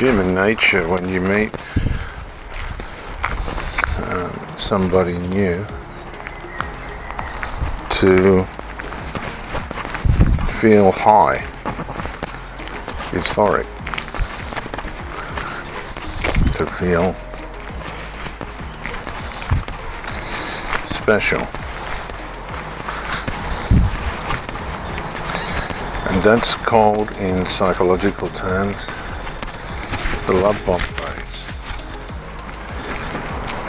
human nature when you meet somebody new to feel high, euphoric, to feel special. And that's called, in psychological terms, the love bomb phase.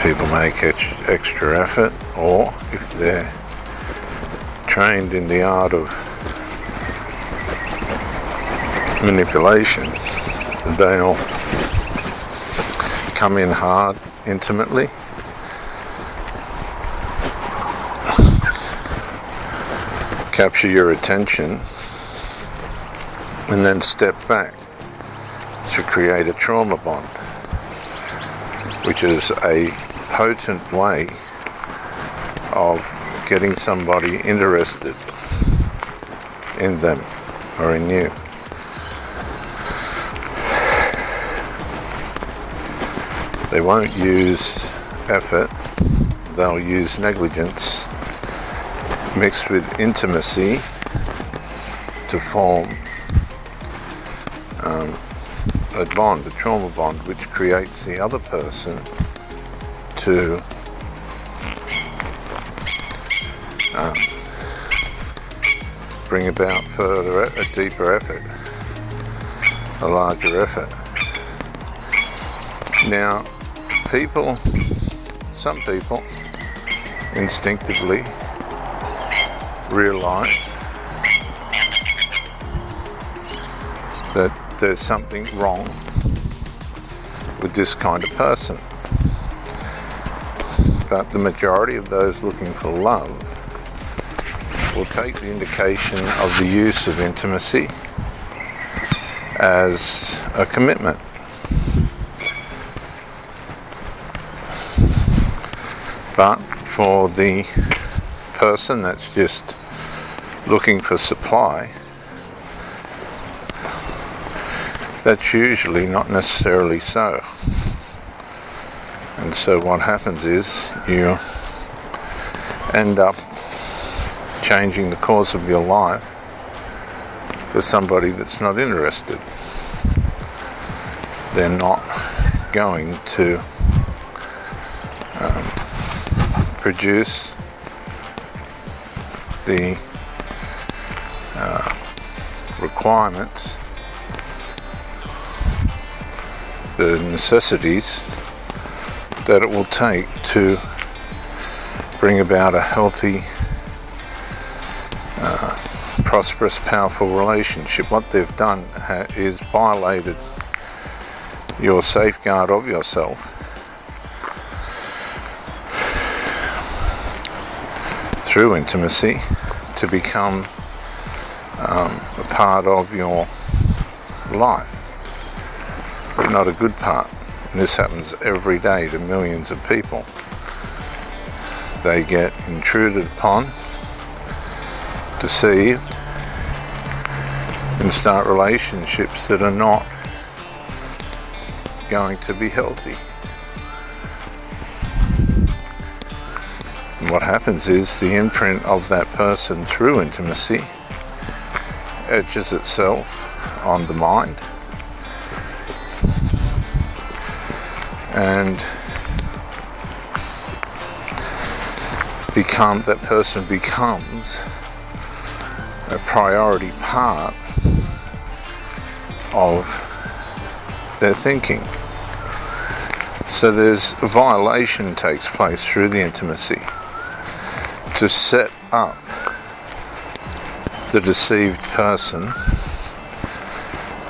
People make extra effort, or if they're trained in the art of manipulation, they'll come in hard, intimately, capture your attention, and then step back to create a trauma bond, which is a potent way of getting somebody interested in them or in you. They won't use effort, they'll use negligence mixed with intimacy to form a bond, a trauma bond, which creates the other person to bring about a deeper effort, a larger effort. Now, some people instinctively realize that there's something wrong with this kind of person. But the majority of those looking for love will take the indication of the use of intimacy as a commitment. But for the person that's just looking for supply, that's usually not necessarily so. And so what happens is you end up changing the course of your life for somebody that's not interested. They're not going to produce the requirements, the necessities that it will take to bring about a healthy, prosperous, powerful relationship. What they've done is violated your safeguard of yourself through intimacy to become a part of your life, but not a good part. And this happens every day to millions of people. They get intruded upon, deceived, and start relationships that are not going to be healthy. And what happens is the imprint of that person through intimacy etches itself on the mind, and that person becomes a priority part of their thinking. So there's a violation takes place through the intimacy to set up the deceived person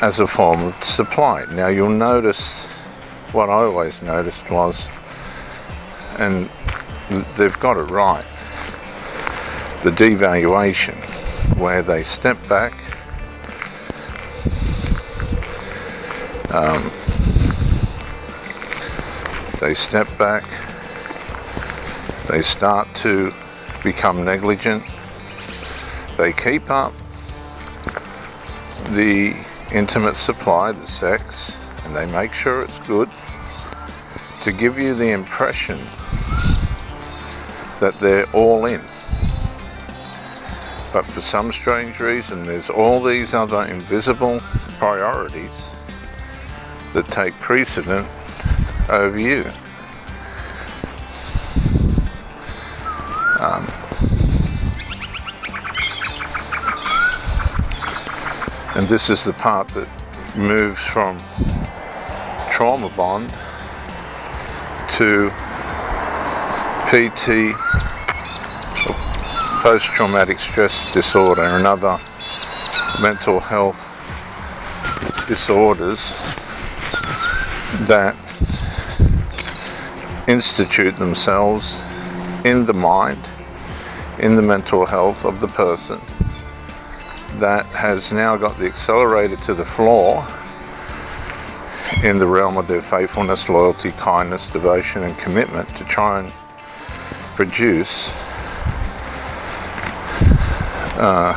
as a form of supply. Now you'll notice, what I always noticed was, and they've got it right, the devaluation, where they step back, they start to become negligent, they keep up the intimate supply, the sex, and they make sure it's good to give you the impression that they're all in. But for some strange reason, there's all these other invisible priorities that take precedent over you. And this is the part that moves from trauma bond to PT, post-traumatic stress disorder, and other mental health disorders that institute themselves in the mind, in the mental health of the person, that has now got the accelerator to the floor in the realm of their faithfulness, loyalty, kindness, devotion and commitment to try and produce a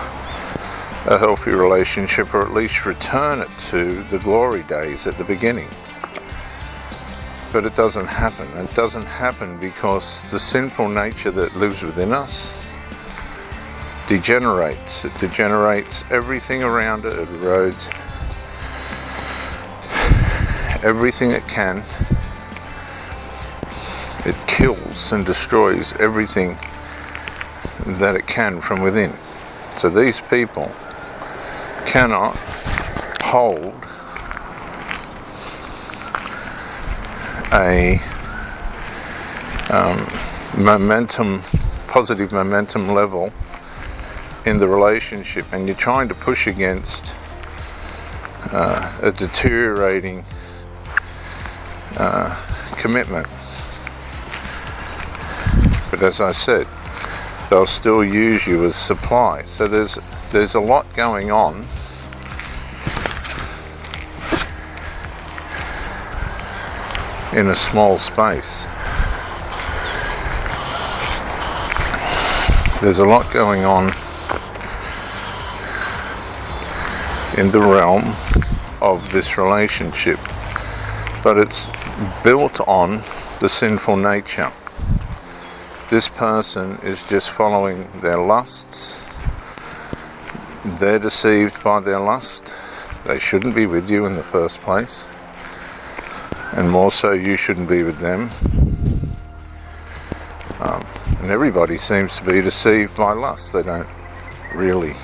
healthy relationship, or at least return it to the glory days at the beginning. But it doesn't happen. It doesn't happen because the sinful nature that lives within us degenerates. It degenerates everything around it. It erodes everything it can. It kills and destroys everything that it can from within. So these people cannot hold a positive momentum level in the relationship, and you're trying to push against a deteriorating commitment. But as I said, they'll still use you as supply. So there's a lot going on in a small space. There's a lot going on in the realm of this relationship, but it's built on the sinful nature. This person is just following their lusts. They're deceived by their lust. They shouldn't be with you in the first place. And more so, you shouldn't be with them. And everybody seems to be deceived by lust. They don't really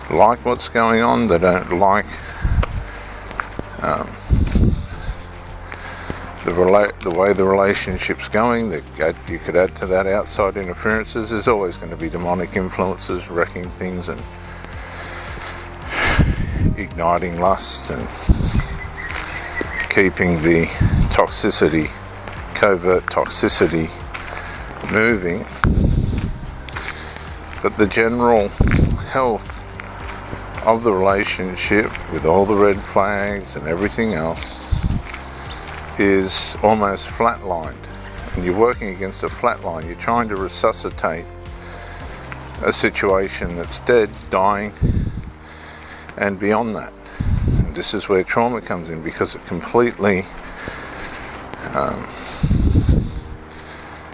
like what's going on. They don't like the way the relationship's going. You could add to that outside interferences. There's always going to be demonic influences wrecking things and igniting lust and keeping the toxicity, covert toxicity, moving. But the general health of the relationship, with all the red flags and everything else, is almost flatlined. And you're working against a flat line. You're trying to resuscitate a situation that's dead, dying, and beyond that. And this is where trauma comes in, because it completely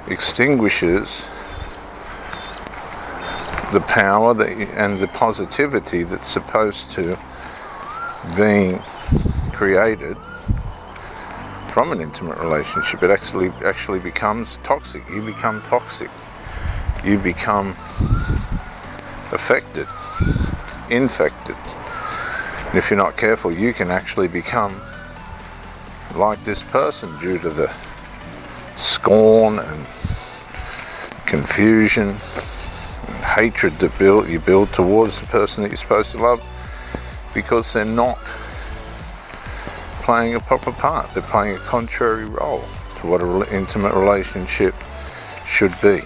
extinguishes the power and the positivity that's supposed to be created from an intimate relationship. It actually becomes toxic. You become toxic. You become affected, infected. And if you're not careful, you can actually become like this person due to the scorn and confusion and hatred that you build towards the person that you're supposed to love, because they're not playing a proper part. They're playing a contrary role to what an intimate relationship should be.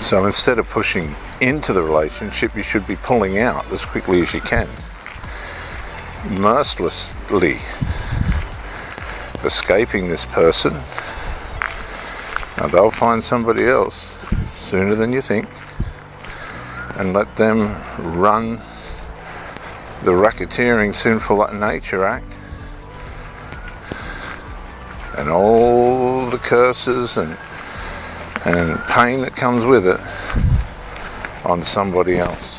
So instead of pushing into the relationship, you should be pulling out as quickly as you can, mercilessly escaping this person. Now they'll find somebody else sooner than you think, and let them run the racketeering sinful nature act and all the curses and pain that comes with it on somebody else.